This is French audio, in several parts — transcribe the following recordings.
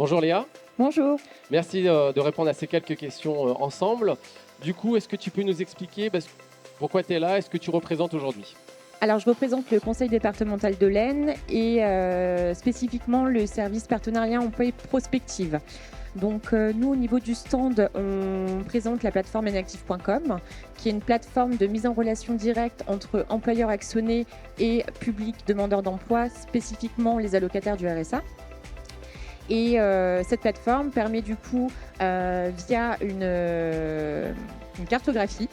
Bonjour Léa, Bonjour. merci de répondre à ces quelques questions ensemble. Du coup, est-ce que tu peux nous expliquer pourquoi tu es là et ce que tu représentes aujourd'hui? Alors, je représente le conseil départemental de l'Aisne et spécifiquement le service partenariat emploi et prospective. Donc, nous, au niveau du stand, on présente la plateforme enactive.com, qui est une plateforme de mise en relation directe entre employeurs actionnés et public demandeurs d'emploi, spécifiquement les allocataires du RSA. Et cette plateforme permet du coup, via une cartographie,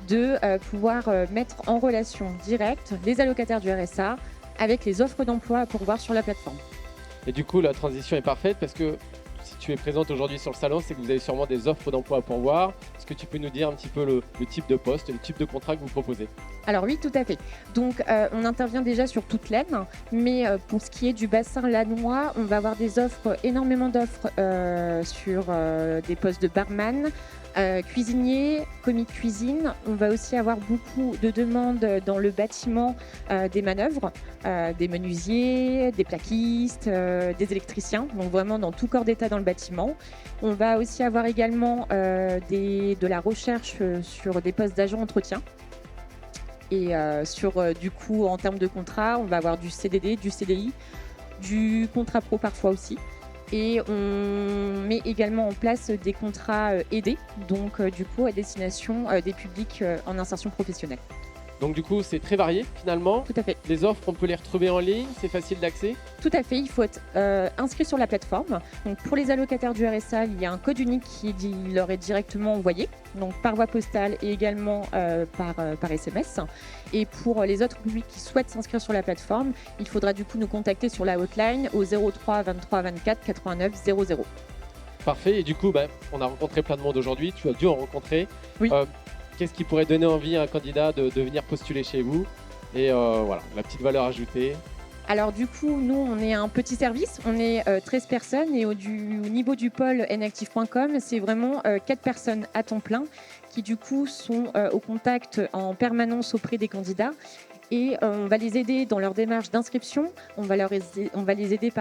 de pouvoir mettre en relation directe les allocataires du RSA avec les offres d'emploi à pourvoir sur la plateforme. Et du coup, la transition est parfaite parce que si tu es présente aujourd'hui sur le salon, c'est que vous avez sûrement des offres d'emploi à pourvoir. Est-ce que tu peux nous dire un petit peu le type de poste, le type de contrat que vous proposez? Alors oui, tout à fait. Donc on intervient déjà sur toute l'Aisne, mais pour ce qui est du bassin lannois, on va avoir des offres, énormément d'offres sur des postes de barman, cuisinier, commis de cuisine. On va aussi avoir beaucoup de demandes dans le bâtiment, des manœuvres, des menuisiers, des plaquistes, des électriciens, donc vraiment dans tout corps d'état dans le bâtiment. On va aussi avoir également de la recherche sur des postes d'agent entretien. Et du coup, en termes de contrat, on va avoir du CDD, du CDI, du contrat pro parfois aussi. Et on met également en place des contrats aidés, donc du coup à destination des publics en insertion professionnelle. Donc du coup, c'est très varié finalement. Tout à fait. Les offres, on peut les retrouver en ligne, c'est facile d'accès. Tout à fait, il faut être inscrit sur la plateforme. Donc pour les allocataires du RSA, il y a un code unique qui leur est directement envoyé, donc par voie postale et également par SMS. Et pour les autres publics qui souhaitent s'inscrire sur la plateforme, il faudra du coup nous contacter sur la hotline au 03 23 24 89 00. Parfait. Et du coup, on a rencontré plein de monde aujourd'hui. Tu as dû en rencontrer. Oui. Qu'est-ce qui pourrait donner envie à un candidat de venir postuler chez vous? Et voilà, la petite valeur ajoutée. Alors du coup, nous, on est un petit service, on est 13 personnes et au niveau du pôle enactive.com, c'est vraiment 4 personnes à temps plein qui du coup sont au contact en permanence auprès des candidats. Et on va les aider dans leur démarche d'inscription, on va les aider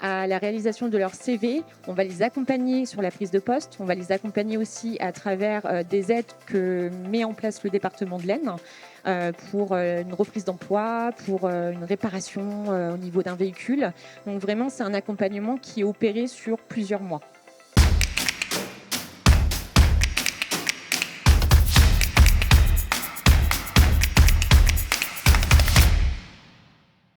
à la réalisation de leur CV, on va les accompagner sur la prise de poste, on va les accompagner aussi à travers des aides que met en place le département de l'Aisne pour une reprise d'emploi, pour une réparation au niveau d'un véhicule. Donc vraiment, c'est un accompagnement qui est opéré sur plusieurs mois.